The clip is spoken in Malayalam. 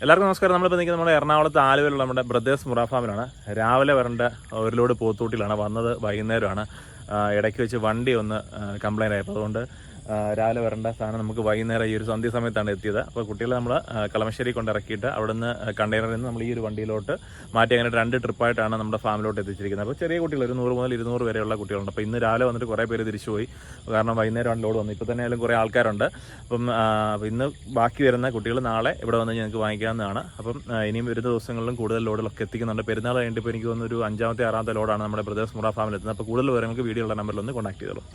എല്ലാവർക്കും നമസ്കാരം. നമ്മളിപ്പോൾ നിൽക്കുന്നത് നമ്മുടെ എറണാകുളത്ത് ആലുവയിലുള്ള നമ്മുടെ ബ്രദേഴ്സ് മുറ ഫാമിലാണ്. രാവിലെ വരേണ്ട ഒരു ലോഡ് പോത്തൂട്ടിലാണ് വന്നത്. വൈകുന്നേരമാണ്. ഇടയ്ക്ക് വെച്ച് വണ്ടി ഒന്ന് കംപ്ലൈൻ്റ് ആയപ്പോൾ അതുകൊണ്ട് രാവിലെ വരേണ്ട സാധനം നമുക്ക് വൈകുന്നേരം ഈ ഒരു സന്ധ്യ സമയത്താണ് എത്തിയത്. അപ്പോൾ കുട്ടികളെ നമ്മൾ കളമശ്ശേരി കൊണ്ട് ഇറക്കിയിട്ട് അവിടെ നിന്ന് കണ്ടെയ്നറിൽ നിന്ന് നമ്മൾ ഈ ഒരു വണ്ടിയിലോട്ട് മാറ്റി അങ്ങനെ 2 ട്രിപ്പായിട്ടാണ് നമ്മുടെ ഫാമിലോട്ട് എത്തിച്ചിരിക്കുന്നത്. അപ്പോൾ ചെറിയ കുട്ടികൾ ഒരു 100 മുതൽ 200 വരെയുള്ള കുട്ടികളുണ്ട്. അപ്പോൾ ഇന്ന് രാവിലെ വന്നിട്ട് കുറേ പേര് തിരിച്ചു പോയി, കാരണം വൈകുന്നേരമാണ് ലോഡ് വന്നത്. ഇപ്പോൾ തന്നെ ആയാലും കുറേ ആൾക്കാരുണ്ട്. അപ്പം ഇന്ന് ബാക്കി വരുന്ന കുട്ടികൾ നാളെ ഇവിടെ വന്ന് ഞങ്ങൾക്ക് വാങ്ങിക്കാവുന്നതാണ്. അപ്പം ഇനിയും വരുന്ന ദിവസങ്ങളിലും കൂടുതൽ ലോഡുകളൊക്കെ എത്തിക്കുന്നുണ്ട്. പെരുന്നാൾ കഴിഞ്ഞിട്ട് ഇപ്പോൾ എനിക്ക് തോന്നുന്നു ഒരു 5ാമത്തെ 6ാമത്തെ ലോഡാണ് നമ്മുടെ ബ്രദേഴ്സ് മുറ ഫാമിൽ എത്തുന്നത്. അപ്പോൾ കൂടുതൽ വിവരങ്ങൾക്ക് വീഡിയോയുള്ള നമ്പറിൽ ഒന്ന് കോൺടാക്ട് ചെയ്തോളൂ.